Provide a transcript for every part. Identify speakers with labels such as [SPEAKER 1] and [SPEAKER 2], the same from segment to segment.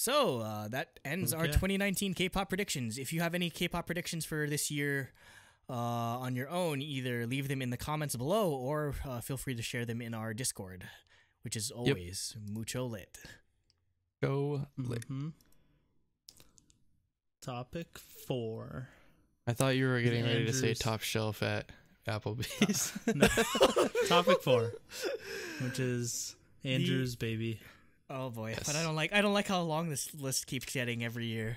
[SPEAKER 1] So that ends our 2019 K-pop predictions. If you have any K-pop predictions for this year on your own, either leave them in the comments below or feel free to share them in our Discord, which is always mucho lit.
[SPEAKER 2] Go lit.
[SPEAKER 3] Topic 4.
[SPEAKER 2] I thought you were getting ready to say top shelf at Applebee's.
[SPEAKER 3] No. Topic 4, which is Andrew's baby.
[SPEAKER 1] Oh boy,
[SPEAKER 2] Yes.
[SPEAKER 1] but I don't like how long this list keeps getting every year.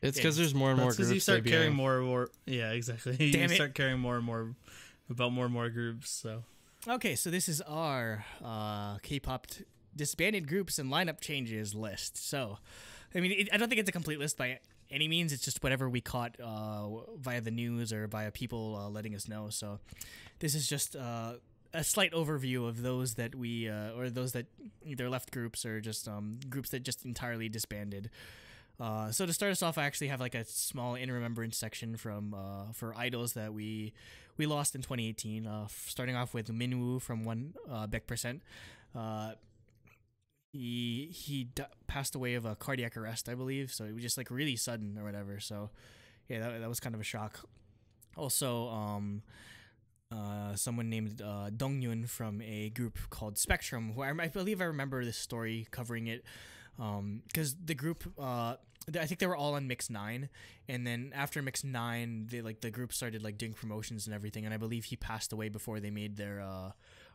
[SPEAKER 2] It's because there's more and more groups.
[SPEAKER 3] Because you start caring more and more. Yeah, exactly. You
[SPEAKER 1] Damn
[SPEAKER 3] start caring more and more about more and more groups. So
[SPEAKER 1] okay, so this is our K-pop disbanded groups and lineup changes list. So, I mean, I don't think it's a complete list by any means. It's just whatever we caught via the news or via people letting us know. So, this is just a slight overview of those that we or those that either left groups or just groups that just entirely disbanded. So to start us off, I actually have like a small in remembrance section from for idols that we lost in 2018. Starting off with Minwoo from Baek%. He passed away of a cardiac arrest, I believe. So it was just like really sudden or whatever. So yeah, that was kind of a shock. Also, someone named Dongyun from a group called Spectrum, who I believe I remember this story covering it, because the group, I think they were all on Mix 9, and then after Mix 9, the group started like doing promotions and everything, and I believe he passed away before they made their,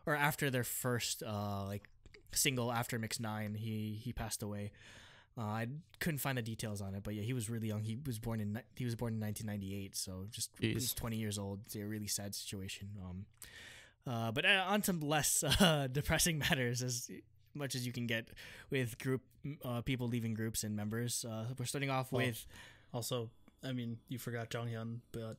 [SPEAKER 1] or after their first like single after Mix 9, he passed away. I couldn't find the details on it, but yeah, he was really young. He was born in 1998, so just he was 20 years old. It's a really sad situation. But on some less depressing matters, as much as you can get with people leaving groups and members. We're starting off with.
[SPEAKER 3] Also, I mean, you forgot Jonghyun, but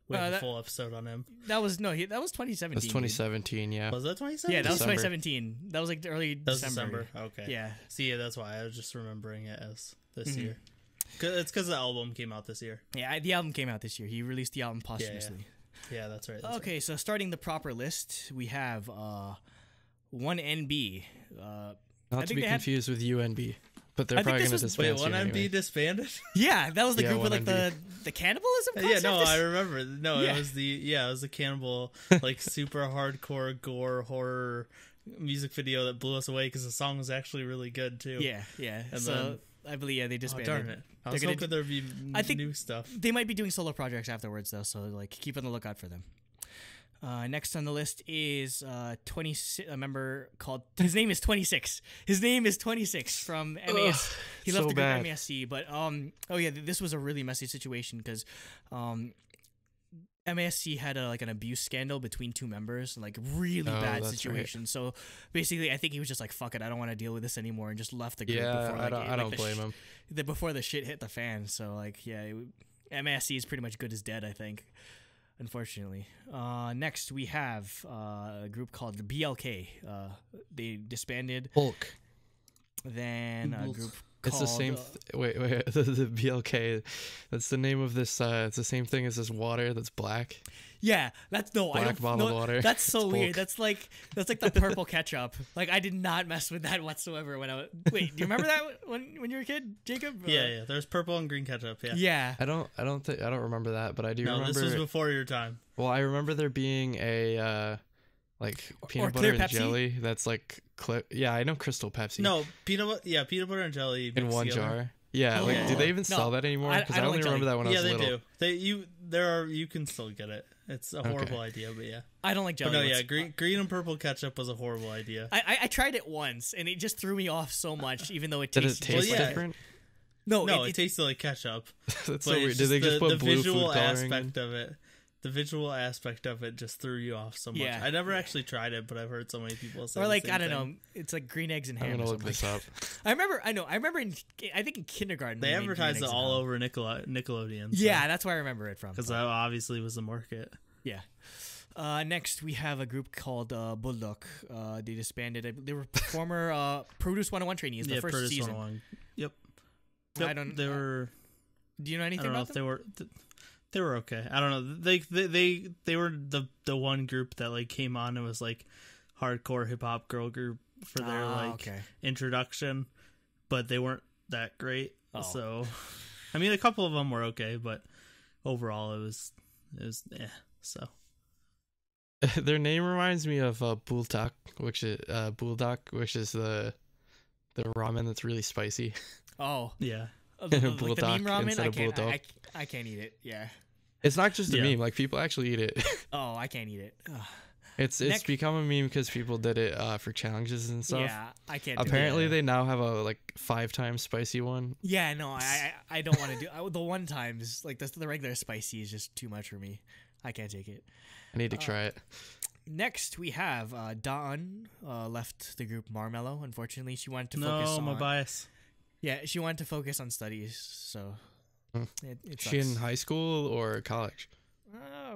[SPEAKER 3] we have a full episode on him.
[SPEAKER 1] That was 2017.
[SPEAKER 2] That's 2017, yeah.
[SPEAKER 3] Was that 2017?
[SPEAKER 1] Yeah, that was
[SPEAKER 2] December.
[SPEAKER 1] 2017. That was like early December.
[SPEAKER 3] Okay.
[SPEAKER 1] Yeah.
[SPEAKER 3] See, that's why I was just remembering it as this year. It's because the album came out this year.
[SPEAKER 1] Yeah, the album came out this year. He released the album posthumously.
[SPEAKER 3] Yeah, that's right.
[SPEAKER 1] Okay, so starting the proper list, we have 1NB.
[SPEAKER 2] Not to be confused with UNB, but they're probably going to disband
[SPEAKER 3] Wait, 1NB
[SPEAKER 2] anyway.
[SPEAKER 3] disbanded?
[SPEAKER 1] Yeah, that was the group with like
[SPEAKER 2] 1NB.
[SPEAKER 1] the cannibalism concept?
[SPEAKER 3] Yeah, no, I remember. No,
[SPEAKER 1] Yeah.
[SPEAKER 3] it was the cannibal, like super hardcore gore horror music video that blew us away because the song was actually really good too.
[SPEAKER 1] Yeah.
[SPEAKER 3] And
[SPEAKER 1] so
[SPEAKER 3] then,
[SPEAKER 1] I believe they disbanded.
[SPEAKER 3] darn it! I was hoping there'd be new stuff.
[SPEAKER 1] They might be doing solo projects afterwards though, so like keep on the lookout for them. Next on the list is a member called. His name is 26. His name is 26 from MAS. He left the group MASC, but this was a really messy situation because MASC had an abuse scandal between two members, like really bad situation. Right. So basically, I think he was just like, "Fuck it, I don't want to deal with this anymore," and just left the group.
[SPEAKER 2] Yeah,
[SPEAKER 1] before,
[SPEAKER 2] I don't blame him.
[SPEAKER 1] Before the shit hit the fan. So like, yeah, MASC is pretty much good as dead, I think. Unfortunately. Next, we have a group called the BLK. They disbanded.
[SPEAKER 2] Hulk.
[SPEAKER 1] Then a group
[SPEAKER 2] it's
[SPEAKER 1] called...
[SPEAKER 2] the same... wait. The BLK. That's the name of this... it's the same thing as this water that's black.
[SPEAKER 1] Yeah, that's... No,
[SPEAKER 2] black
[SPEAKER 1] I don't...
[SPEAKER 2] bottled
[SPEAKER 1] no,
[SPEAKER 2] water.
[SPEAKER 1] That's so weird. That's like the purple ketchup. Like, I did not mess with that whatsoever when I was... Wait, do you remember that when you were a kid, Jacob?
[SPEAKER 3] Yeah. There's purple and green ketchup, yeah.
[SPEAKER 1] Yeah.
[SPEAKER 2] I don't remember that, but I do remember...
[SPEAKER 3] No, this was before your time.
[SPEAKER 2] Well, I remember there being a... like peanut butter and
[SPEAKER 1] Pepsi?
[SPEAKER 2] jelly that's like yeah, I know Crystal Pepsi.
[SPEAKER 3] No, peanut butter and jelly
[SPEAKER 2] in one
[SPEAKER 3] together.
[SPEAKER 2] jar. Yeah, like do they even sell that anymore? Because I only remember that when I was little.
[SPEAKER 3] Yeah, they do. You can still get it. It's a horrible idea, but yeah.
[SPEAKER 1] I don't like jelly.
[SPEAKER 3] But no, yeah, green and purple ketchup was a horrible idea.
[SPEAKER 1] I tried it once and it just threw me off so much, even though it tasted...
[SPEAKER 2] Did it taste different?
[SPEAKER 1] No,
[SPEAKER 3] it tasted like ketchup.
[SPEAKER 2] That's so weird. Did they just put blue food coloring in?
[SPEAKER 3] The visual aspect of it just threw you off so much.
[SPEAKER 1] Yeah.
[SPEAKER 3] I never actually tried it, but I've heard so many people say.
[SPEAKER 1] Or like,
[SPEAKER 3] the same
[SPEAKER 1] I don't
[SPEAKER 3] thing.
[SPEAKER 1] know, it's like green eggs and ham.
[SPEAKER 2] I'm gonna look this up.
[SPEAKER 1] I remember I think in kindergarten
[SPEAKER 3] they advertised it all over Nickelodeon.
[SPEAKER 1] Yeah, that's where I remember it from.
[SPEAKER 3] Because that obviously was the market.
[SPEAKER 1] Yeah. Next, we have a group called Bulldog. They disbanded. They were former Produce 101 trainees. The first
[SPEAKER 3] Produce
[SPEAKER 1] season.
[SPEAKER 3] 101. Yep.
[SPEAKER 1] I don't.
[SPEAKER 3] They were.
[SPEAKER 1] Do you know anything about them?
[SPEAKER 3] They were. They were okay. I don't know. They were the one group that like came on and was like hardcore hip hop girl group for their introduction, but they weren't that great.
[SPEAKER 1] Oh.
[SPEAKER 3] So, I mean, a couple of them were okay, but overall, it was So,
[SPEAKER 2] Their name reminds me of buldak, which is the ramen that's really spicy.
[SPEAKER 1] Oh,
[SPEAKER 3] yeah.
[SPEAKER 1] the
[SPEAKER 2] Buldak
[SPEAKER 1] meme ramen.
[SPEAKER 2] instead of bulldog.
[SPEAKER 1] I can't eat it. Yeah.
[SPEAKER 2] It's not just a
[SPEAKER 3] Yeah.
[SPEAKER 2] meme; like people actually eat it.
[SPEAKER 1] Oh, I can't eat it. Ugh.
[SPEAKER 2] It's
[SPEAKER 1] Next-
[SPEAKER 2] become a meme because people did it for challenges and stuff.
[SPEAKER 1] Yeah, I can't. do
[SPEAKER 2] Apparently,
[SPEAKER 1] it.
[SPEAKER 2] they now have a like 5 times spicy one.
[SPEAKER 1] Yeah, no, I don't want to do. The one times like the regular spicy is just too much for me. I can't take it.
[SPEAKER 2] I need to try it.
[SPEAKER 1] Next, we have Dawn left the group Marmello. Unfortunately, she wanted to focus
[SPEAKER 3] No, my
[SPEAKER 1] on.
[SPEAKER 3] bias.
[SPEAKER 1] Yeah, she wanted to focus on studies. So
[SPEAKER 2] Hmm.
[SPEAKER 1] it
[SPEAKER 2] She in
[SPEAKER 1] sucks.
[SPEAKER 2] high school or college?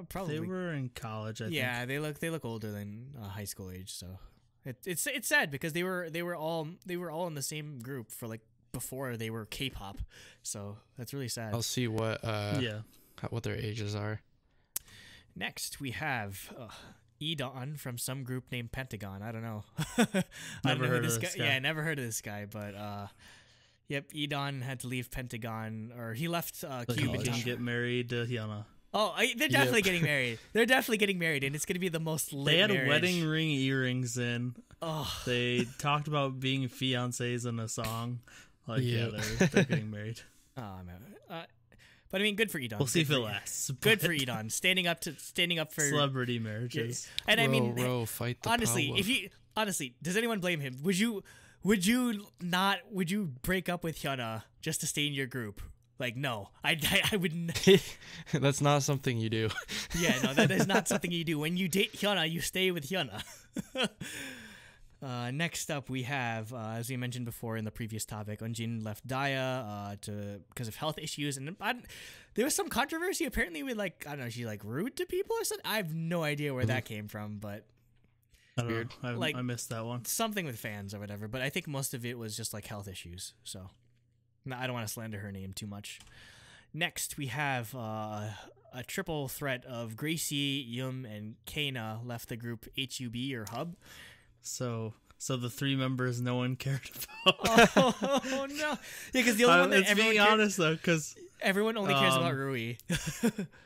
[SPEAKER 1] Probably.
[SPEAKER 3] They were in college, I think.
[SPEAKER 1] Yeah, they look older than high school age. So it's sad because they were all in the same group for like before they were K-pop. So that's really sad.
[SPEAKER 2] I'll see what
[SPEAKER 3] Yeah.
[SPEAKER 2] what their ages are.
[SPEAKER 1] Next, we have Edon from some group named Pentagon. I don't know.
[SPEAKER 3] Never heard
[SPEAKER 1] who
[SPEAKER 3] of this guy.
[SPEAKER 1] Yeah, never heard of this guy. But yep, Edon had to leave Pentagon, or he left
[SPEAKER 3] But he
[SPEAKER 1] Cube.
[SPEAKER 3] can get married to Hyuna.
[SPEAKER 1] Oh, they're definitely getting married. They're definitely getting married, and it's gonna be the most lit
[SPEAKER 3] They had
[SPEAKER 1] marriage.
[SPEAKER 3] wedding ring earrings in.
[SPEAKER 1] Oh,
[SPEAKER 3] They talked about being fiancés in a song. Like,
[SPEAKER 2] Yeah.
[SPEAKER 3] they're getting married.
[SPEAKER 1] oh man. But I mean, good for Edon.
[SPEAKER 3] We'll see if
[SPEAKER 1] Good
[SPEAKER 3] it
[SPEAKER 1] for-
[SPEAKER 3] lasts.
[SPEAKER 1] Good
[SPEAKER 3] but
[SPEAKER 1] for Edon, standing up for
[SPEAKER 3] celebrity marriages.
[SPEAKER 1] And I mean,
[SPEAKER 2] Row, fight the
[SPEAKER 1] honestly,
[SPEAKER 2] power.
[SPEAKER 1] does anyone blame him? Would you break up with Hyuna just to stay in your group? Like, no, I wouldn't.
[SPEAKER 2] That's not something you do.
[SPEAKER 1] Yeah, no, that is not something you do. When you date Hyuna, you stay with Hyuna. Next up, we have, as we mentioned before in the previous topic, Eunjin left Daya because of health issues, and there was some controversy apparently with I don't know, she rude to people or something. I have no idea where that came from, but
[SPEAKER 3] I don't
[SPEAKER 2] Weird.
[SPEAKER 3] know.
[SPEAKER 1] Like-
[SPEAKER 3] I missed that one.
[SPEAKER 1] something with fans or whatever. But I think most of it was just health issues. So no, I don't want to slander her name too much. Next, we have a triple threat of Gracie, Yum, and Kana left the group HUB or Hub.
[SPEAKER 3] So the 3 members no one cared about.
[SPEAKER 1] Oh no! Yeah, because the only one that
[SPEAKER 3] Let's be honest though, because
[SPEAKER 1] everyone only cares about Rui.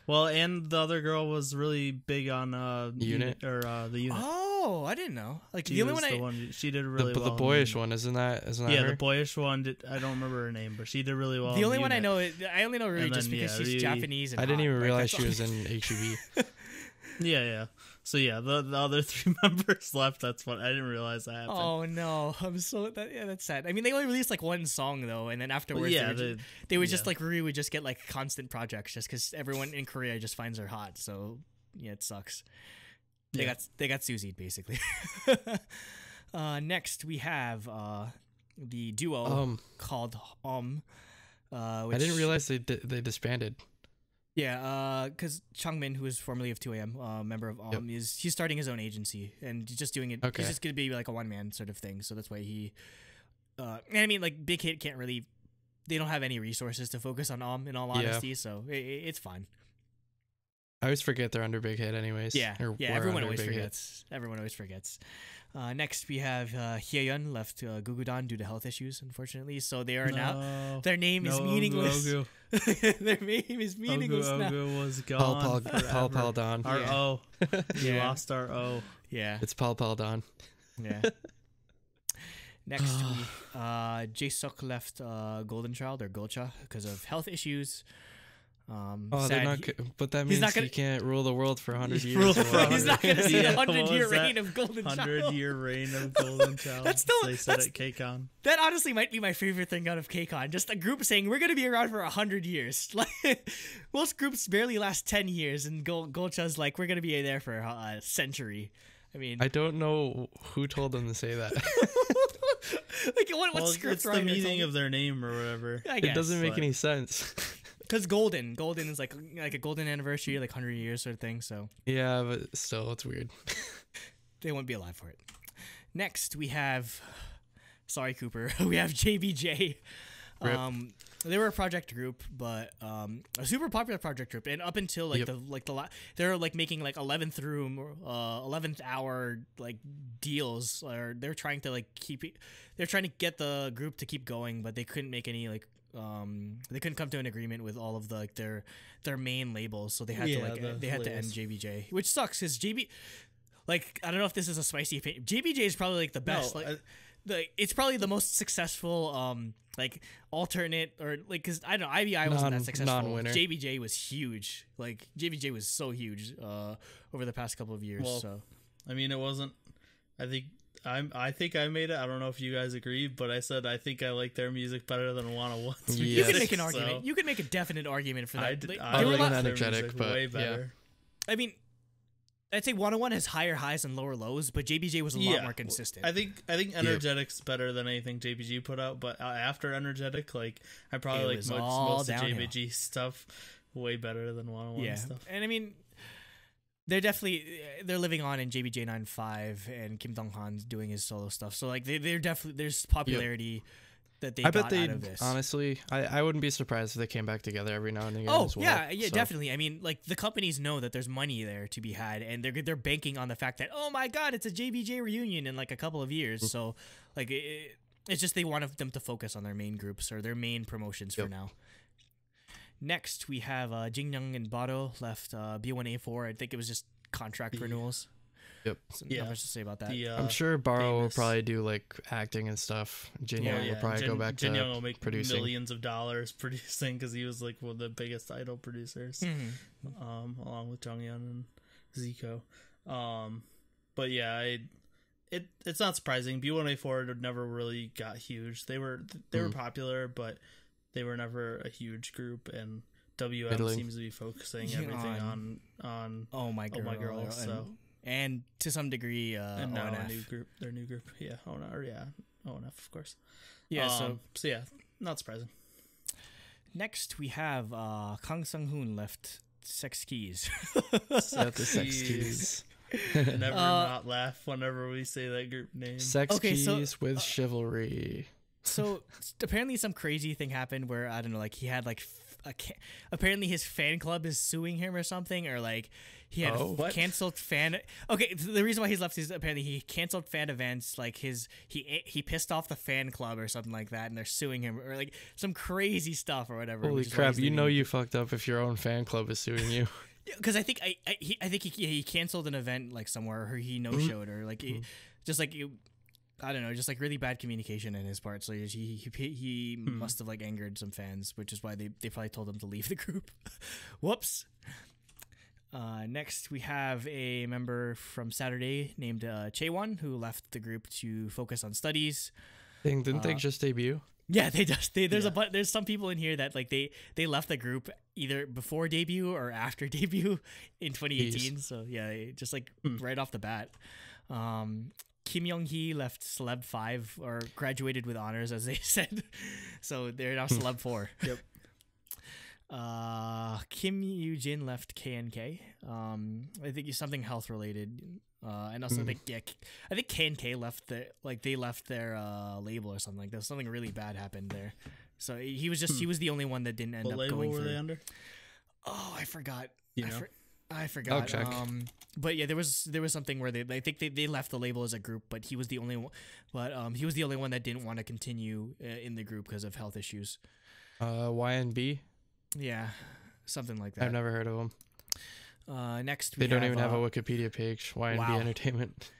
[SPEAKER 3] and the other girl was really big on
[SPEAKER 2] Unit?
[SPEAKER 3] the unit.
[SPEAKER 1] Oh, I didn't know.
[SPEAKER 3] She
[SPEAKER 1] the only
[SPEAKER 3] was
[SPEAKER 1] one
[SPEAKER 3] the one. She did really well.
[SPEAKER 2] The boyish one, isn't that
[SPEAKER 3] Yeah,
[SPEAKER 2] her?
[SPEAKER 3] the boyish one. I don't remember her name, but she did really well.
[SPEAKER 1] The
[SPEAKER 3] in
[SPEAKER 1] only one I
[SPEAKER 3] unit.
[SPEAKER 1] know, I only know Rui
[SPEAKER 3] And
[SPEAKER 1] just
[SPEAKER 3] then,
[SPEAKER 1] because
[SPEAKER 3] yeah,
[SPEAKER 1] she's
[SPEAKER 3] Rui-
[SPEAKER 1] Japanese. And
[SPEAKER 2] I didn't
[SPEAKER 1] hot,
[SPEAKER 2] even
[SPEAKER 1] right?
[SPEAKER 2] realize
[SPEAKER 1] That's
[SPEAKER 2] she
[SPEAKER 1] all.
[SPEAKER 2] was in HUB.
[SPEAKER 3] Yeah. So yeah, the other 3 members left. That's what I didn't realize that happened.
[SPEAKER 1] Oh no, I'm so that's sad. I mean, they only released one song though, and then afterwards,
[SPEAKER 3] yeah,
[SPEAKER 1] they would just Rui would just get constant projects just because everyone in Korea just finds her hot. So yeah, it sucks. They got Suzied basically. Next we have the duo called
[SPEAKER 2] I
[SPEAKER 1] which,
[SPEAKER 2] didn't realize they disbanded.
[SPEAKER 1] Yeah, because Changmin, who is formerly of 2AM, member of he's starting his own agency and he's just doing it.
[SPEAKER 2] Okay.
[SPEAKER 1] He's just gonna be a one-man sort of thing. So that's why he. And I mean, Big Hit can't really. They don't have any resources to focus on in all honesty, so it's fine.
[SPEAKER 2] I always forget they're under Big Hit anyways.
[SPEAKER 1] Yeah,
[SPEAKER 2] Or
[SPEAKER 1] yeah.
[SPEAKER 2] were
[SPEAKER 1] Everyone
[SPEAKER 2] under
[SPEAKER 1] always
[SPEAKER 2] Big Hit.
[SPEAKER 1] forgets. Everyone always forgets. Next, we have Hyeyeon left Gugudan due to health issues, unfortunately. So they are now. Their name is meaningless.
[SPEAKER 3] Ogu.
[SPEAKER 1] Their name is meaningless now.
[SPEAKER 3] Ogu was gone.
[SPEAKER 2] Pal Don.
[SPEAKER 3] Our
[SPEAKER 1] Yeah.
[SPEAKER 3] O. We
[SPEAKER 1] Yeah.
[SPEAKER 3] lost our O.
[SPEAKER 1] Yeah,
[SPEAKER 2] It's Pal Don.
[SPEAKER 1] yeah. Next, Jae-suk left Golden Child or Golcha because of health issues.
[SPEAKER 2] Oh,
[SPEAKER 1] sad
[SPEAKER 2] they're not. But that means
[SPEAKER 1] not gonna-
[SPEAKER 2] he can't rule the world for 100 years.
[SPEAKER 3] Rule
[SPEAKER 2] or
[SPEAKER 3] for
[SPEAKER 2] whatever.
[SPEAKER 1] He's not going to see
[SPEAKER 3] Yeah,
[SPEAKER 1] the
[SPEAKER 3] what
[SPEAKER 1] 100-year
[SPEAKER 3] was that?
[SPEAKER 1] reign of Golden Child.
[SPEAKER 3] 100-year reign of Golden Child.
[SPEAKER 1] That's still-
[SPEAKER 3] they said
[SPEAKER 1] that's-
[SPEAKER 3] at KCON.
[SPEAKER 1] That honestly might be my favorite thing out of KCON. Just a group saying we're going to be around for 100 years. Most groups barely last 10 years, and Golcha's we're going to be there for a century. I mean,
[SPEAKER 2] I don't know who told them to say that.
[SPEAKER 1] what
[SPEAKER 3] Well,
[SPEAKER 1] script
[SPEAKER 3] it's the
[SPEAKER 1] writer
[SPEAKER 3] meaning
[SPEAKER 1] told-
[SPEAKER 3] of their name or whatever.
[SPEAKER 1] I
[SPEAKER 2] It
[SPEAKER 1] guess,
[SPEAKER 2] doesn't make
[SPEAKER 3] but-
[SPEAKER 2] any sense.
[SPEAKER 1] because golden is like a golden anniversary, 100 years sort of thing. So
[SPEAKER 2] Yeah, but still, it's weird.
[SPEAKER 1] they won't be alive for it. Next, we have, sorry Cooper, we have JBJ.
[SPEAKER 2] Rip.
[SPEAKER 1] They were a project group, but a super popular project group, and up until like they're like making like 11th room, 11th hour like deals, or they're trying to like they're trying to get the group to keep going, but they couldn't make any like they couldn't come to an agreement with all of the like their main labels, so they had to like they had to end JBJ, which sucks because like I don't know if this is a spicy opinion. JBJ is probably like the best, it's probably the most successful like alternate, or like, because I don't know, IBI wasn't that successful.
[SPEAKER 2] Non-winner.
[SPEAKER 1] JBJ was huge. Like JBJ was so huge over the past couple of years.
[SPEAKER 3] Well,
[SPEAKER 1] so
[SPEAKER 3] I mean, it wasn't. I think I made it. I don't know if you guys agree, but I said I think I like their music better than 101's music.
[SPEAKER 1] You can make an argument. You can make a definite argument for that.
[SPEAKER 3] I
[SPEAKER 2] like
[SPEAKER 3] like
[SPEAKER 2] Energetic, but
[SPEAKER 3] way better.
[SPEAKER 1] I mean, I'd say 101 has higher highs and lower lows, but JBJ was a lot more consistent.
[SPEAKER 3] I think Energetic's better than anything JBG put out, but after Energetic, like I probably like most of JBG stuff way better than 101 stuff.
[SPEAKER 1] And I mean, they're living on in JBJ 95 and Kim Dong Han's doing his solo stuff. So like they're definitely, there's popularity that they got out of this.
[SPEAKER 2] Honestly, I wouldn't be surprised if they came back together every now and again.
[SPEAKER 1] Oh,
[SPEAKER 2] as well,
[SPEAKER 1] yeah, definitely. I mean, like the companies know that there's money there to be had, and they're banking on the fact that, oh my God, it's a JBJ reunion in like a couple of years. So like it's just they want them to focus on their main groups or their main promotions for now. Next, we have Jingyoung and Bado left B1A4. I think it was just contract renewals.
[SPEAKER 2] Yep.
[SPEAKER 1] So not much to say about that.
[SPEAKER 2] I'm sure Baro will probably do like acting and stuff. Jin Young will probably go back to
[SPEAKER 3] Jin-young will make
[SPEAKER 2] producing.
[SPEAKER 3] millions of dollars producing because he was like one of the biggest idol producers, along with Jonghyun and Zico. But yeah, it's not surprising. B1A4 never really got huge. They were popular, but they were never a huge group, and WM seems to be focusing everything on Oh My Girl. So.
[SPEAKER 1] And to some degree,
[SPEAKER 3] and now
[SPEAKER 1] ONF.
[SPEAKER 3] Their new group, ONF, of course.
[SPEAKER 1] Yeah,
[SPEAKER 3] so yeah, not surprising.
[SPEAKER 1] Next, we have Kang Sung-hoon left Sex Keys.
[SPEAKER 2] Sex Keys.
[SPEAKER 3] Never not laugh whenever we say that group name.
[SPEAKER 2] Sex Keys with Chivalry.
[SPEAKER 1] So apparently some crazy thing happened where, I don't know, like he had like apparently his fan club is suing him or something, or like he had canceled fan. Okay, the reason why he's left is apparently he canceled fan events. Like he pissed off the fan club or something like that, and they're suing him, or like some crazy stuff or whatever.
[SPEAKER 2] Holy crap! You know you fucked up if your own fan club is suing you.
[SPEAKER 1] Because I think he canceled an event like somewhere, or he no showed, or like just like. I don't know, just like really bad communication in his part. So he must have like angered some fans, which is why they probably told him to leave the group. Whoops. Next, we have a member from Saturday named Chaewon, who left the group to focus on studies.
[SPEAKER 2] Didn't they just debut?
[SPEAKER 1] Yeah, there's some people in here that like they left the group either before debut or after debut in 2018. Jeez. So yeah, just like right off the bat. Kim Young-hee left Celeb 5, or graduated with honors, as they said. So they're now Celeb 4.
[SPEAKER 3] Yep.
[SPEAKER 1] Kim Yoo-jin left KNK. I think it's something health related. And also I think KNK left they left their label or something like that. Something really bad happened there. So he was the only one that didn't end up going through.
[SPEAKER 3] What label were they under?
[SPEAKER 1] Oh, I forgot.
[SPEAKER 3] I
[SPEAKER 1] forgot.
[SPEAKER 2] I'll check.
[SPEAKER 1] But yeah, there was something where I think they left the label as a group, but he was the only one. But he was the only one that didn't want to continue in the group because of health issues.
[SPEAKER 2] YNB.
[SPEAKER 1] Yeah, something like that.
[SPEAKER 2] I've never heard of them.
[SPEAKER 1] Next,
[SPEAKER 2] they don't even have a Wikipedia page. YNB Entertainment.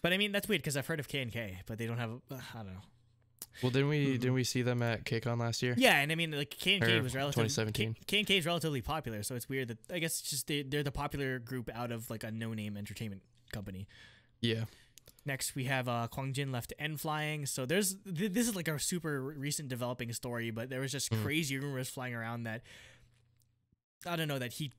[SPEAKER 1] But I mean, that's weird because I've heard of KNK, but they don't have. I don't know.
[SPEAKER 2] Well, didn't we see them at KCON last year?
[SPEAKER 1] Yeah, and I mean, like KNK was relatively
[SPEAKER 2] 2017.
[SPEAKER 1] KNK is relatively popular, so it's weird that I guess it's just they're the popular group out of like a no-name entertainment company.
[SPEAKER 2] Yeah.
[SPEAKER 1] Next, we have Kwang Jin left N Flying. So this is like a super recent developing story, but there was just crazy rumors flying around that I don't know that he.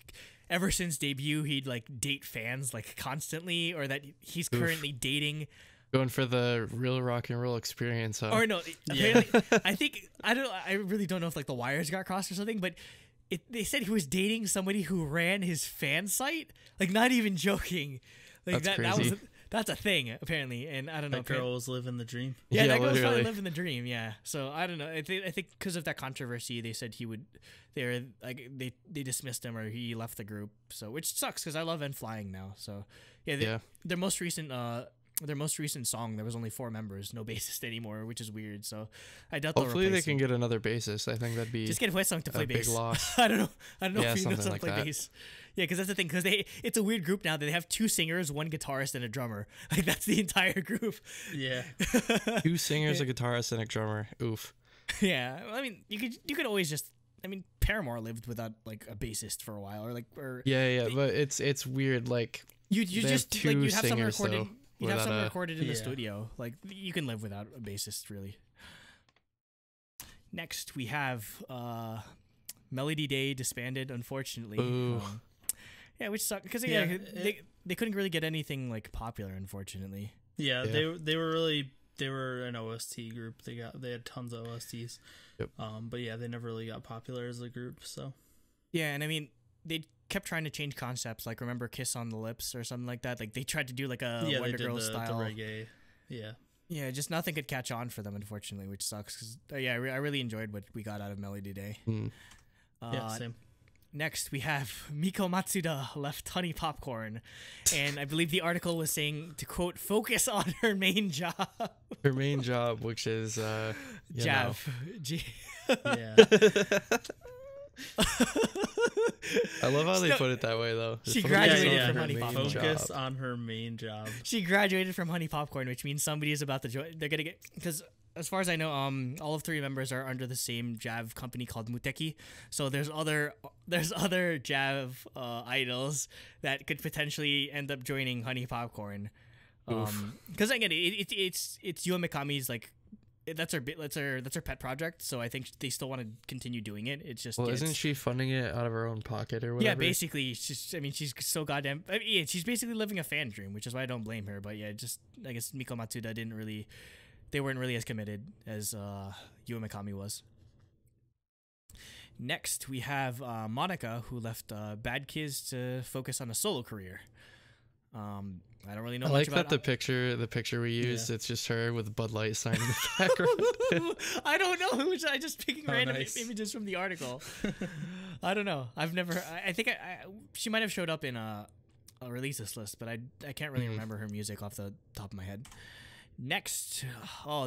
[SPEAKER 1] Ever since debut, he'd like date fans like constantly, or that he's currently dating.
[SPEAKER 2] Going for the real rock and roll experience, huh?
[SPEAKER 1] Or no, apparently, I really don't know if like the wires got crossed or something, but they said he was dating somebody who ran his fan site. Like, not even joking. Like
[SPEAKER 2] That's crazy.
[SPEAKER 1] That's a thing apparently, and I don't know.
[SPEAKER 3] That girl was living the dream.
[SPEAKER 1] Yeah, that girl was
[SPEAKER 2] literally.
[SPEAKER 1] probably living the dream. Yeah, so I don't know. I think because of that controversy, they said they dismissed him or he left the group. So which sucks because I love N Flying now. So yeah, their most recent song there was only 4 members, no bassist anymore, which is weird. So I doubt.
[SPEAKER 2] Hopefully they can get another bassist. I think that'd be
[SPEAKER 1] just get Hwesung to play
[SPEAKER 2] a
[SPEAKER 1] bass.
[SPEAKER 2] big loss.
[SPEAKER 1] I don't know
[SPEAKER 2] Yeah,
[SPEAKER 1] if he knows how to
[SPEAKER 2] like
[SPEAKER 1] play
[SPEAKER 2] that.
[SPEAKER 1] bass. Yeah, because that's the thing. Because it's a weird group now that they have 2 singers, 1 guitarist, and a drummer. Like that's the entire group.
[SPEAKER 3] Yeah.
[SPEAKER 2] 2 singers, a guitarist, and a drummer. Oof.
[SPEAKER 1] Yeah, I mean, you could always just. I mean, Paramore lived without like a bassist for a while, or
[SPEAKER 2] Yeah, but it's weird. Like
[SPEAKER 1] you
[SPEAKER 2] they
[SPEAKER 1] just
[SPEAKER 2] have
[SPEAKER 1] like
[SPEAKER 2] 2
[SPEAKER 1] you'd have someone
[SPEAKER 2] singers,
[SPEAKER 1] recorded.
[SPEAKER 2] though,
[SPEAKER 1] You'd have
[SPEAKER 2] without
[SPEAKER 1] someone
[SPEAKER 2] a-
[SPEAKER 1] recorded in the
[SPEAKER 3] Yeah.
[SPEAKER 1] studio. Like you can live without a bassist, really. Next, we have Melody Day disbanded, unfortunately.
[SPEAKER 2] Ooh.
[SPEAKER 1] Yeah, which sucked because
[SPEAKER 3] Yeah,
[SPEAKER 1] they couldn't really get anything like popular, unfortunately.
[SPEAKER 3] Yeah,
[SPEAKER 2] Yeah.
[SPEAKER 3] they were an OST group. They had tons of OSTs.
[SPEAKER 2] Yep.
[SPEAKER 3] But yeah, they never really got popular as a group. So
[SPEAKER 1] Yeah, and I mean they kept trying to change concepts. Like remember "Kiss on the Lips" or something like that. Like they tried to do like a
[SPEAKER 3] yeah,
[SPEAKER 1] Wonder
[SPEAKER 3] they did
[SPEAKER 1] Girls
[SPEAKER 3] the
[SPEAKER 1] style.
[SPEAKER 3] reggae. Yeah.
[SPEAKER 1] Yeah, just nothing could catch on for them, unfortunately, which sucks. Cause I really enjoyed what we got out of Melody Day.
[SPEAKER 2] Hmm.
[SPEAKER 3] Yeah, same.
[SPEAKER 1] Next, we have Miko Matsuda left Honey Popcorn, and I believe the article was saying to quote focus on her main job.
[SPEAKER 2] Her main job, which is you know.
[SPEAKER 1] Jav.
[SPEAKER 3] Yeah.
[SPEAKER 2] I love how they
[SPEAKER 1] No,
[SPEAKER 2] put it that way, though.
[SPEAKER 1] she
[SPEAKER 2] Focus
[SPEAKER 1] graduated
[SPEAKER 2] on
[SPEAKER 1] from
[SPEAKER 2] her
[SPEAKER 1] Honey
[SPEAKER 2] main
[SPEAKER 1] Popcorn.
[SPEAKER 3] Focus
[SPEAKER 2] job.
[SPEAKER 3] on her main job.
[SPEAKER 1] She graduated from Honey Popcorn, which means somebody is about to join. They're gonna get because. As far as I know, all of 3 members are under the same Jav company called Muteki. So there's other Jav idols that could potentially end up joining Honey Popcorn. Because again, it's Yua Mikami's like that's her pet project. So I think they still want to continue doing it. It's just
[SPEAKER 2] Well, isn't she funding it out of her own pocket or whatever?
[SPEAKER 1] yeah, basically. She's so goddamn. I mean, yeah, she's basically living a fan dream, which is why I don't blame her. But yeah, just I guess Miko Matsuda they weren't really as committed as Yua Mikami was. Next, we have Monica, who left Bad Kids to focus on a solo career. I don't really know
[SPEAKER 2] I
[SPEAKER 1] much
[SPEAKER 2] like
[SPEAKER 1] about
[SPEAKER 2] that the picture we used, it's just her with Bud Light sign in the background.
[SPEAKER 1] I don't know. I just picking random
[SPEAKER 3] nice.
[SPEAKER 1] images from the article. I don't know. I've never. I think she might have showed up in a releases list, but I can't really remember her music off the top of my head. Next,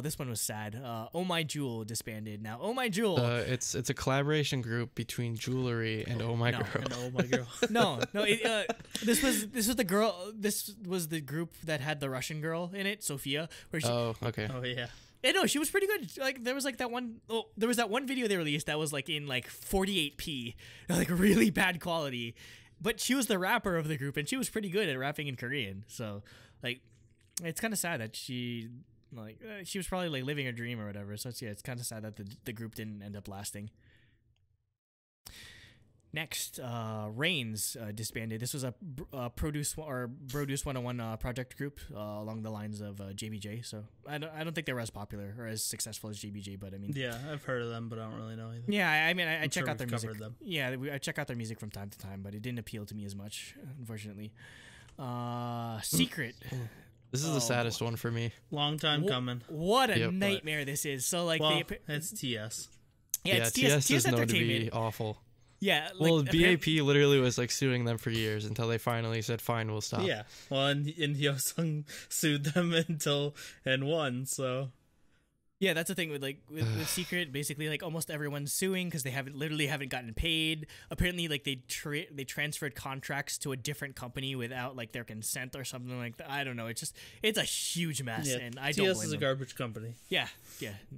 [SPEAKER 1] this one was sad. Oh My Jewel disbanded. Now, Oh My Jewel.
[SPEAKER 2] It's a collaboration group between Jewelry and Oh My Girl.
[SPEAKER 3] And oh my girl.
[SPEAKER 1] No. This was the girl. This was the group that had the Russian girl in it, Sophia. Where she,
[SPEAKER 2] Oh, okay.
[SPEAKER 3] Oh yeah.
[SPEAKER 1] yeah, no, she was pretty good. Like there was like that one. Oh, there was that one video they released that was like in like 48p, like really bad quality. But she was the rapper of the group, and she was pretty good at rapping in Korean. So, like, it's kind of sad that she was probably like living her dream or whatever. So it's kind of sad that the group didn't end up lasting. Next, Reigns disbanded. This was a Produce 101 project group along the lines of JBJ. So I don't think they were as popular or as successful as JBJ, but I mean,
[SPEAKER 3] Yeah, I've heard of them, but I don't really know either.
[SPEAKER 1] yeah, I mean, I
[SPEAKER 3] I'm
[SPEAKER 1] check
[SPEAKER 3] sure
[SPEAKER 1] out their
[SPEAKER 3] we've
[SPEAKER 1] music.
[SPEAKER 3] covered them.
[SPEAKER 1] Yeah, I check out their music from time to time, but it didn't appeal to me as much, unfortunately. Secret.
[SPEAKER 2] This is
[SPEAKER 1] Oh,
[SPEAKER 2] the saddest one for me.
[SPEAKER 3] Long time coming.
[SPEAKER 1] What a
[SPEAKER 2] Yep.
[SPEAKER 1] nightmare this is. So like,
[SPEAKER 3] Well, it's TS.
[SPEAKER 1] it's
[SPEAKER 2] TS is known to
[SPEAKER 1] Entertainment.
[SPEAKER 2] be awful.
[SPEAKER 1] Yeah, like,
[SPEAKER 2] Well, BAP literally was like suing them for years until they finally said, "Fine, we'll stop."
[SPEAKER 3] Yeah. Well, and Hyosung sued them and won. So
[SPEAKER 1] yeah, that's the thing with with Secret. Basically, like almost everyone's suing because they haven't gotten paid. Apparently, like they transferred contracts to a different company without like their consent or something like that. I don't know. It's a huge mess,
[SPEAKER 3] yeah,
[SPEAKER 1] and I
[SPEAKER 3] TS
[SPEAKER 1] don't blame
[SPEAKER 3] is a
[SPEAKER 1] them.
[SPEAKER 3] garbage company,
[SPEAKER 1] Yeah.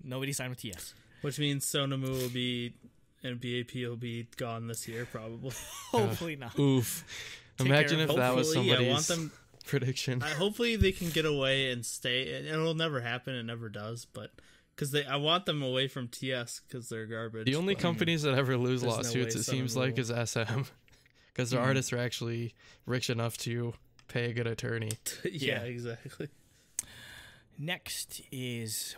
[SPEAKER 1] Nobody signed with TS.
[SPEAKER 3] which means Sonamu will be and BAP will be gone this year probably.
[SPEAKER 1] Hopefully not.
[SPEAKER 2] Oof.
[SPEAKER 1] Take
[SPEAKER 2] Imagine
[SPEAKER 1] care
[SPEAKER 2] if
[SPEAKER 1] of-
[SPEAKER 2] that was
[SPEAKER 3] Hopefully,
[SPEAKER 2] somebody's
[SPEAKER 3] I want them.
[SPEAKER 2] prediction.
[SPEAKER 3] Hopefully they can get away and stay. And it'll never happen. It never does. But because I want them away from TS because they're garbage.
[SPEAKER 2] The only
[SPEAKER 3] but-
[SPEAKER 2] companies that ever lose
[SPEAKER 3] There's no
[SPEAKER 2] lawsuits,
[SPEAKER 3] way
[SPEAKER 2] it seems
[SPEAKER 3] Sonamu
[SPEAKER 2] like,
[SPEAKER 3] will.
[SPEAKER 2] is SM, because the artists are actually rich enough to pay a good
[SPEAKER 3] yeah,
[SPEAKER 1] Yeah.
[SPEAKER 3] exactly.
[SPEAKER 1] Next is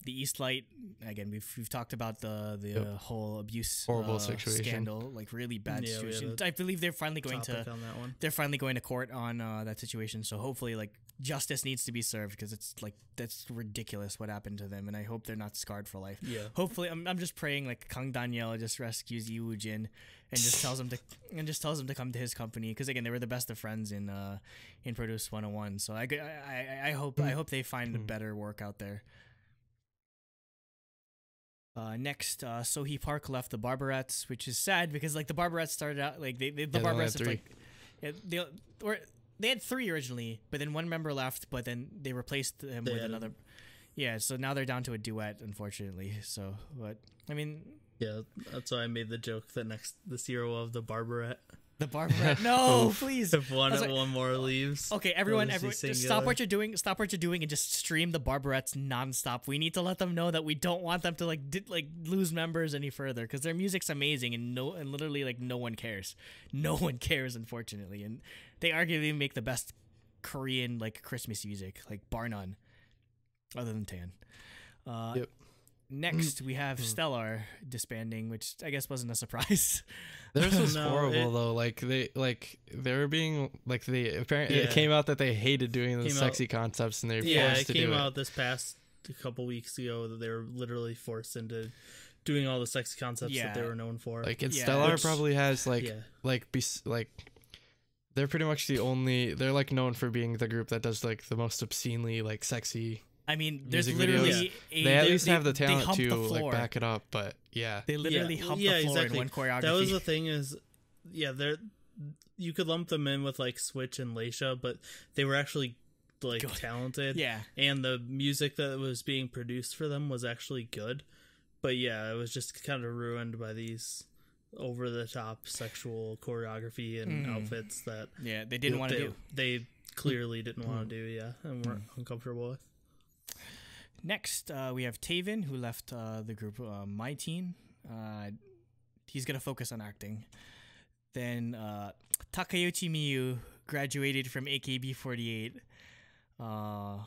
[SPEAKER 1] the Eastlight. Again, we've talked about the whole abuse
[SPEAKER 2] horrible situation
[SPEAKER 1] scandal, like really bad situation. I believe they're finally going to court on that situation. So hopefully, like, justice needs to be served, because it's like that's ridiculous what happened to them, and I hope they're not scarred for life.
[SPEAKER 3] Yeah.
[SPEAKER 1] Hopefully, I'm just praying like Kang Daniel just rescues Yi Woo-jin and just tells him to come to his company, because again, they were the best of friends in Produce 101. So I hope they find better work out there. Next, Sohee Park left the Barbarettes, which is sad, because like the Barbarettes started out like the Barbarettes they had 3 originally, but then one member left, but then they replaced him with another. Yeah, so now they're down to a duet, unfortunately. So, but I mean,
[SPEAKER 3] yeah, that's why I made the joke that this year we'll have the Barbarette.
[SPEAKER 1] The Barbarette. No, please.
[SPEAKER 3] If one more leaves.
[SPEAKER 1] Okay, everyone just stop what you're doing. Stop what you're doing and just stream the Barbarettes nonstop. We need to let them know that we don't want them to like lose members any further, because their music's amazing and literally like no one cares. No one cares, unfortunately, and they arguably make the best Korean like Christmas music, like bar none, other than Tan.
[SPEAKER 2] Yep.
[SPEAKER 1] Next, we have Stellar disbanding, which I guess wasn't a surprise.
[SPEAKER 2] Theirs was horrible though. Like they were being like apparently it came out that they hated doing the sexy concepts, and they were forced to do it.
[SPEAKER 3] It came out this past couple weeks ago that they were literally forced into doing all the sexy concepts that they were known for.
[SPEAKER 2] Like Stellar probably has they're pretty much they're like known for being the group that does like the most obscenely like sexy.
[SPEAKER 1] I mean, there's literally
[SPEAKER 2] they at least have the talent to like back it up, but they
[SPEAKER 1] literally hump the floor in one choreography.
[SPEAKER 3] That was the thing is, you could lump them in with like Switch and Leisha, but they were actually like talented.
[SPEAKER 1] Yeah,
[SPEAKER 3] and the music that was being produced for them was actually good, but it was just kind of ruined by these over the top sexual choreography and outfits that
[SPEAKER 1] they didn't want to do.
[SPEAKER 3] They clearly didn't want to do, and weren't uncomfortable with.
[SPEAKER 1] Next, we have Taven, who left the group My Teen. He's going to focus on acting. Then Takayuchi Miyu graduated from AKB48. I'm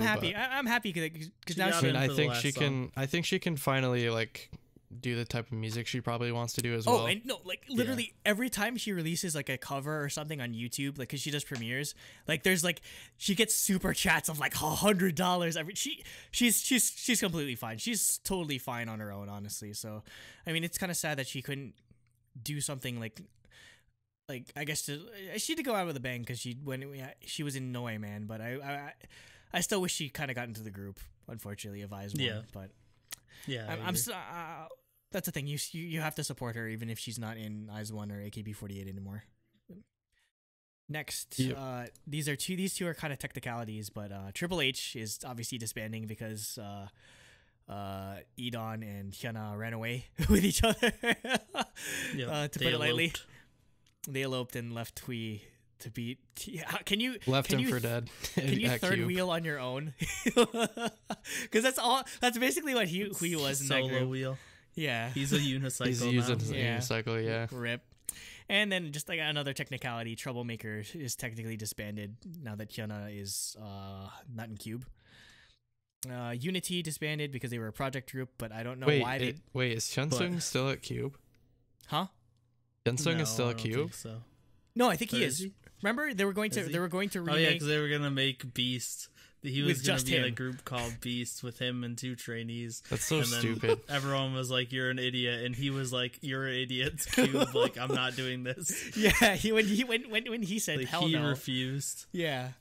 [SPEAKER 1] happy. I'm happy because now
[SPEAKER 2] I think she can finally like do the type of music she probably wants to do as well.
[SPEAKER 1] Oh, and no, like literally every time she releases like a cover or something on YouTube, like because she does premieres, like there's like she gets super chats of like $100 every. She's completely fine. She's totally fine on her own, honestly. So, I mean, it's kind of sad that she couldn't do something like I guess she did go out with a bang because she was in Noe Man, but I still wish she kind of got into the group. Unfortunately, of Eyes One, but I'm that's the thing. You have to support her even if she's not in Eyes One or AKB48 anymore. Next, these two are kind of technicalities, but Triple H is obviously disbanding because Edon and Hyuna ran away with each other. To put it lightly, they eloped and left Hui to beat. Can you
[SPEAKER 2] for dead?
[SPEAKER 1] Can you third wheel on your own? Because that's basically what Hui was in that group.
[SPEAKER 3] Solo wheel.
[SPEAKER 1] Yeah,
[SPEAKER 3] he's a unicycle.
[SPEAKER 2] He's using unicycle. Yeah.
[SPEAKER 1] Rip. And then just like another technicality, Troublemaker is technically disbanded now that Hyuna is not in Cube. Unity disbanded because they were a project group, but I don't know why.
[SPEAKER 2] Wait, is Hyunsung still at Cube?
[SPEAKER 1] Huh?
[SPEAKER 2] Hyunsung is still at Cube?
[SPEAKER 3] So.
[SPEAKER 1] No, I think he is. Remember, they were going to remake.
[SPEAKER 3] Oh yeah, because they were gonna make Beast. He was going to be in a group called Beast with him and 2 trainees.
[SPEAKER 2] That's so stupid.
[SPEAKER 3] Everyone was like, "You're an idiot," and he was like, "You're an idiot." Cube, like, I'm not doing this.
[SPEAKER 1] Yeah, when he said like, hell
[SPEAKER 3] he
[SPEAKER 1] no,
[SPEAKER 3] refused.
[SPEAKER 1] Yeah.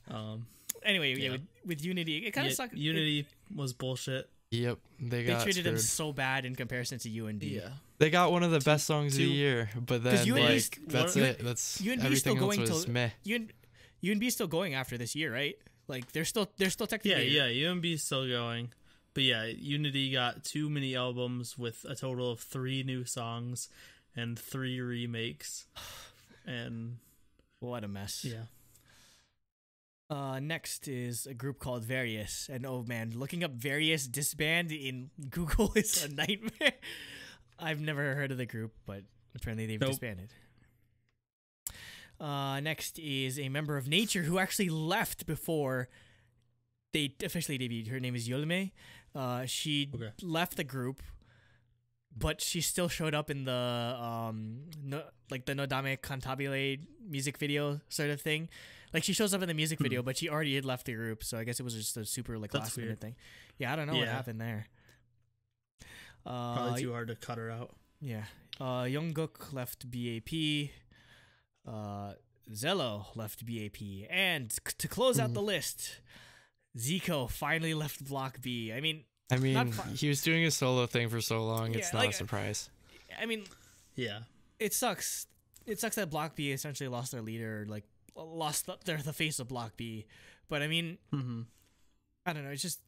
[SPEAKER 1] Anyway, with Unity, it kind of sucked.
[SPEAKER 3] Unity was bullshit.
[SPEAKER 2] Yep, they
[SPEAKER 1] treated him so bad in comparison to UND.
[SPEAKER 3] Yeah,
[SPEAKER 2] they got one of the best songs of the year, but then that's it. That's everything else was meh.
[SPEAKER 1] UNB's still going after this year, right? Like they're still technically.
[SPEAKER 3] Yeah, UNB's still going, but Unity got 2 mini albums with a total of 3 new songs and 3 remakes, and
[SPEAKER 1] what a mess.
[SPEAKER 3] Yeah.
[SPEAKER 1] Next is a group called Various, and oh man, looking up Various disband in Google is a nightmare. I've never heard of the group, but apparently they've disbanded. Next is a member of Nature who actually left before they officially debuted. Her name is Yolme. She left the group, but she still showed up in the the Nodame Cantabile music video sort of thing. Like she shows up in the music video, but she already had left the group, so I guess it was just a super like last minute thing. Yeah, I don't know what happened there.
[SPEAKER 3] Probably too hard to cut her out.
[SPEAKER 1] Yeah. Jungkook left BAP. Zello left BAP, and to close out the list, Zico finally left Block B. I mean,
[SPEAKER 2] he was doing a solo thing for so long. It's not a surprise.
[SPEAKER 1] I mean,
[SPEAKER 3] yeah,
[SPEAKER 1] it sucks. It sucks that Block B essentially lost their leader, like lost the face of Block B. But I mean, I don't know. It's just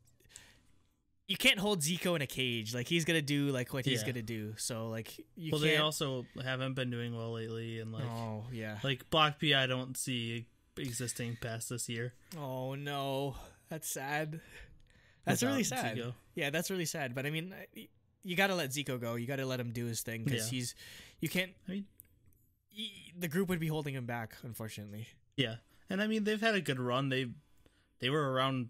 [SPEAKER 1] you can't hold Zico in a cage. Like he's gonna do like what he's gonna do. So like you can't.
[SPEAKER 3] They also haven't been doing well lately, and like like Block B, I don't see existing past this year.
[SPEAKER 1] Oh no, that's sad. That's really sad. Zico. Yeah, that's really sad. But I mean, you gotta let Zico go. You gotta let him do his thing because you can't. I mean, the group would be holding him back, unfortunately.
[SPEAKER 3] Yeah, and I mean they've had a good run. They were around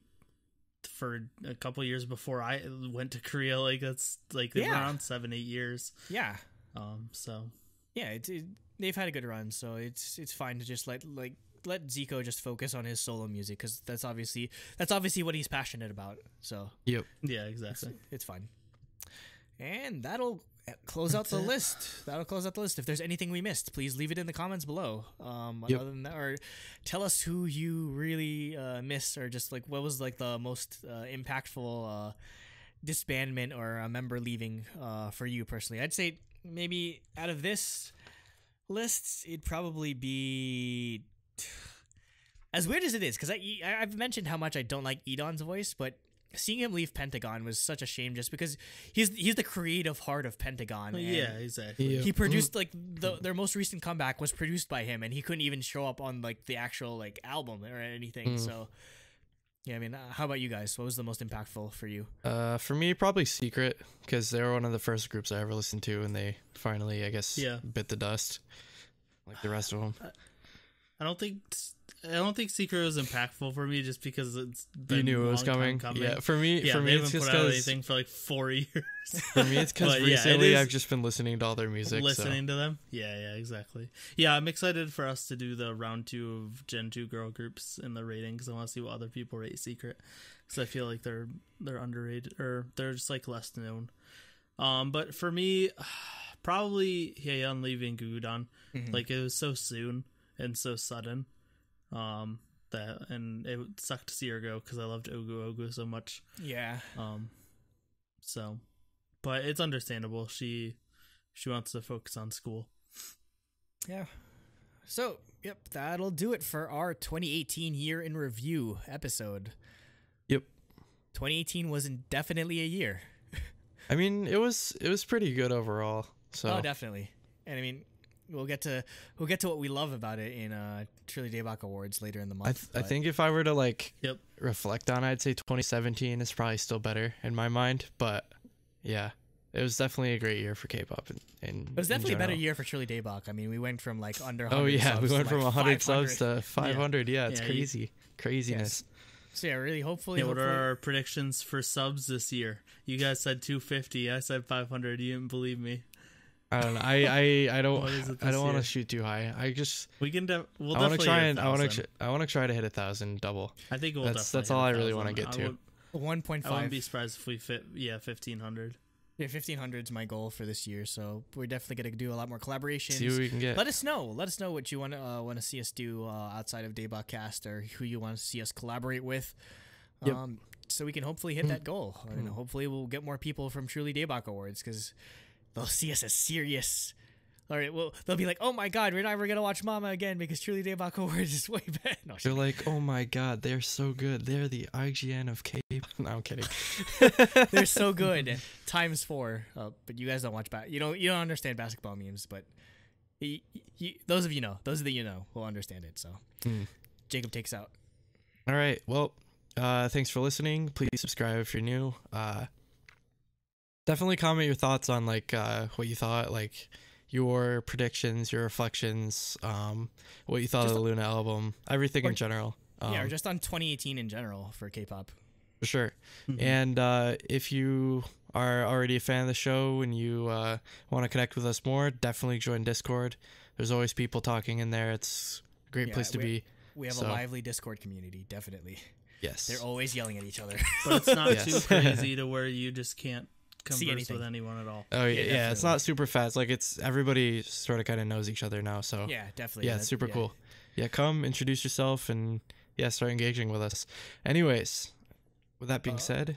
[SPEAKER 3] for a couple years before I went to Korea. Like that's like they were around 7-8 years.
[SPEAKER 1] Yeah.
[SPEAKER 3] So.
[SPEAKER 1] Yeah, they've had a good run, so it's fine to just let Zico just focus on his solo music because that's obviously what he's passionate about. So.
[SPEAKER 2] Yep.
[SPEAKER 3] Yeah, exactly.
[SPEAKER 1] It's fine. And that'll close out the list. That'll close out the list. If there's anything we missed, please leave it in the comments below. Other than that, or tell us who you really missed, or just like what was like the most impactful disbandment or a member leaving for you personally. I'd say maybe out of this list, it'd probably be as weird as it is because I've mentioned how much I don't like Edon's voice, but seeing him leave Pentagon was such a shame just because he's the creative heart of Pentagon.
[SPEAKER 3] Yeah, exactly.
[SPEAKER 1] He produced like their most recent comeback was produced by him, and he couldn't even show up on like the actual like album or anything. So yeah, I mean, how about you guys? What was the most impactful for you?
[SPEAKER 2] For me, probably Secret, because they were one of the first groups I ever listened to, and they finally, I guess, bit the dust like the rest of them.
[SPEAKER 3] I don't think Secret was impactful for me just because it's been
[SPEAKER 2] you knew it was coming. Yeah, for me, it's just because
[SPEAKER 3] anything for like 4 years.
[SPEAKER 2] For me, it's because recently I've just been listening to all their music.
[SPEAKER 3] Listening to them, yeah, exactly. Yeah, I'm excited for us to do the round 2 of Gen 2 girl groups in the rating because I want to see what other people rate Secret because I feel like they're underrated or they're just like less known. But for me, probably Hyeon leaving Gugudan. Like it was so soon and so sudden. And it sucked to see her go because I loved Ogu so much.
[SPEAKER 1] Yeah.
[SPEAKER 3] So, but it's understandable. She wants to focus on school.
[SPEAKER 1] Yeah. So, yep, that'll do it for our 2018 year in review episode.
[SPEAKER 2] Yep.
[SPEAKER 1] 2018 was definitely a year.
[SPEAKER 2] I mean, it was pretty good overall. So.
[SPEAKER 1] Oh, definitely. And I mean, we'll get to what we love about it in Truly Daebak Awards later in the month.
[SPEAKER 2] I think if I were to like reflect on it, I'd say 2017 is probably still better in my mind. But yeah, it was definitely a great year for K-pop. It
[SPEAKER 1] was definitely a better year for Truly Daebak. I mean, we went from like under 100
[SPEAKER 2] Oh yeah,
[SPEAKER 1] subs
[SPEAKER 2] we went
[SPEAKER 1] to
[SPEAKER 2] from
[SPEAKER 1] like
[SPEAKER 2] 100 subs to 500. Yeah, it's craziness.
[SPEAKER 1] Yes. So yeah, really, hopefully.
[SPEAKER 3] What are our predictions for subs this year? You guys said 250. I said 500. You didn't believe me.
[SPEAKER 2] I don't know. I don't want to shoot too high. I just
[SPEAKER 3] we'll
[SPEAKER 2] I want to try and I want to try to hit 1,000 double.
[SPEAKER 3] I think
[SPEAKER 2] that's all I really want to get to.
[SPEAKER 1] 1.5.
[SPEAKER 3] I wouldn't be surprised if we fit 1,500.
[SPEAKER 1] Yeah, 1,500 is my goal for this year, so we're definitely gonna do a lot more collaborations.
[SPEAKER 2] See what we can get.
[SPEAKER 1] Let us know what you want to see us do outside of DaebakCast, or who you want to see us collaborate with.
[SPEAKER 2] Yep.
[SPEAKER 1] So we can hopefully hit that goal. Hopefully we'll get more people from Truly Daebak Awards because they'll see us as serious. All right, well, they'll be like, "Oh my God, we're never gonna watch Mama again because Truly Daebak Awards is way better." No,
[SPEAKER 2] they're like, "Oh my God, they're so good. They're the IGN of K." No, I'm kidding.
[SPEAKER 1] They're so good times 4. But you guys don't watch you don't understand basketball memes, but those of you know will understand it. So Jacob takes out.
[SPEAKER 2] All right, well, thanks for listening. Please subscribe if you're new. Definitely comment your thoughts on like what you thought, like your predictions, your reflections, what you thought of the Luna album, everything in general.
[SPEAKER 1] Or just on 2018 in general for K-pop.
[SPEAKER 2] For sure.
[SPEAKER 3] Mhm.
[SPEAKER 2] And if you are already a fan of the show and you want to connect with us more, definitely join Discord. There's always people talking in there. It's a great place to be.
[SPEAKER 1] We have a lively Discord community, definitely.
[SPEAKER 2] Yes.
[SPEAKER 1] They're always yelling at each other.
[SPEAKER 3] But it's not
[SPEAKER 2] Yes.
[SPEAKER 3] too crazy to where you just can't
[SPEAKER 1] See
[SPEAKER 3] converse
[SPEAKER 1] anything.
[SPEAKER 3] with anyone at all.
[SPEAKER 2] Oh yeah,
[SPEAKER 1] Yeah,
[SPEAKER 2] it's not super fast. Like it's everybody sort of kind of knows each other now. So
[SPEAKER 1] Yeah, definitely.
[SPEAKER 2] yeah,
[SPEAKER 1] That-
[SPEAKER 2] it's super
[SPEAKER 1] yeah.
[SPEAKER 2] cool. Yeah, come introduce yourself and yeah, start engaging with us. Anyways, with that being said,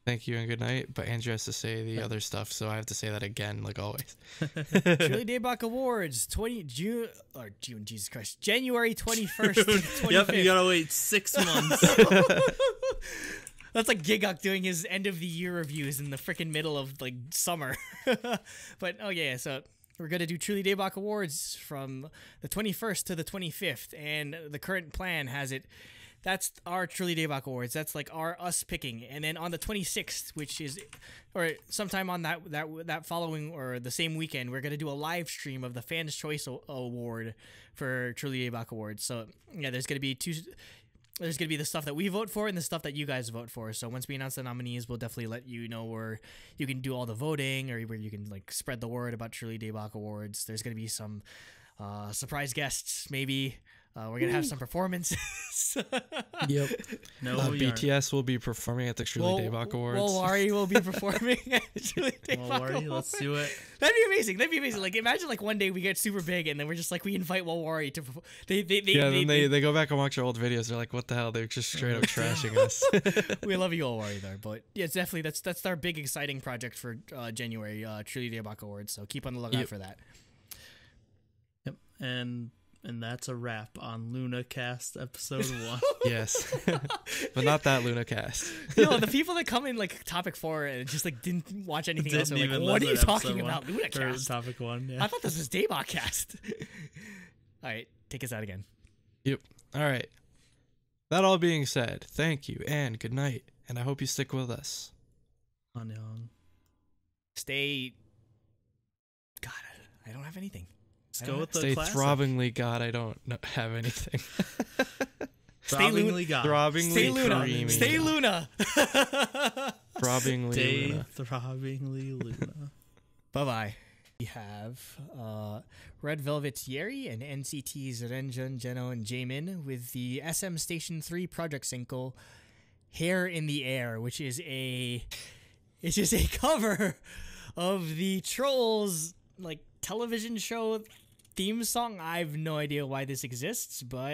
[SPEAKER 2] thank you and good night. But Andrew has to say the other stuff, so I have to say that again, like always.
[SPEAKER 1] Truly Daebak Awards, June, Jesus Christ, January 21st to the 25th.
[SPEAKER 3] Yep, you gotta wait 6 months.
[SPEAKER 1] That's like Gigok doing his end of the year reviews in the freaking middle of like summer. But oh yeah, so we're gonna do Truly Daebak Awards from the 21st to the 25th, and the current plan has it. That's our Truly Daebak Awards. That's like us picking, and then on the 26th, which is, or sometime on that following or the same weekend, we're gonna do a live stream of the Fans Choice Award for Truly Daebak Awards. So yeah, there's gonna be two. There's going to be the stuff that we vote for and the stuff that you guys vote for. So once we announce the nominees, we'll definitely let you know where you can do all the voting or where you can like spread the word about Truly Daebak Awards. There's going to be some surprise guests, maybe. We're going to have some performances.
[SPEAKER 2] Yep.
[SPEAKER 3] No, we aren't.
[SPEAKER 2] BTS will be performing at the Truly Daebak Awards.
[SPEAKER 1] Wari will be performing at Truly Daebak
[SPEAKER 3] Well, Wari,
[SPEAKER 1] Awards.
[SPEAKER 3] let's do it.
[SPEAKER 1] That'd be amazing. That'd be amazing. Like imagine like one day we get super big and then we're just like we invite Wari to perform.
[SPEAKER 2] They go back and watch our old videos. They're like, what the hell? They're just straight up trashing us.
[SPEAKER 1] We love you all, Wari, there. But yeah, it's definitely that's our big exciting project for January, Truly Daebak Awards. So keep on the lookout for that.
[SPEAKER 3] Yep, and that's a wrap on LunaCast episode 1.
[SPEAKER 2] Yes. But not that LunaCast.
[SPEAKER 1] The people that come in like topic 4 and just like didn't watch anything else are
[SPEAKER 3] Didn't
[SPEAKER 1] like,
[SPEAKER 3] even
[SPEAKER 1] what are you
[SPEAKER 3] listen to
[SPEAKER 1] talking
[SPEAKER 3] episode
[SPEAKER 1] about,
[SPEAKER 3] 1 or
[SPEAKER 1] LunaCast?
[SPEAKER 3] topic 1, yeah.
[SPEAKER 1] I thought this was DaebakCast. All right, take us out again.
[SPEAKER 2] Yep. All right. That all being said, thank you and good night. And I hope you stick with us.
[SPEAKER 3] Annyeong.
[SPEAKER 1] Stay. God, I don't have anything.
[SPEAKER 3] Let's go with the
[SPEAKER 2] Stay
[SPEAKER 3] classic.
[SPEAKER 2] throbbingly God, I don't have anything.
[SPEAKER 3] Throbbingly God.
[SPEAKER 2] Throbbingly
[SPEAKER 1] Stay Luna.
[SPEAKER 2] creamy.
[SPEAKER 1] Stay Luna.
[SPEAKER 2] Throbbingly
[SPEAKER 3] Stay
[SPEAKER 2] Luna.
[SPEAKER 3] throbbingly Luna.
[SPEAKER 1] Bye-bye. We have Red Velvet's Yeri and NCT's Renjun, Jeno, and Jaemin with the SM Station 3 project single Hair in the Air, which is it's just a cover of the Trolls like television show theme song. I have no idea why this exists, but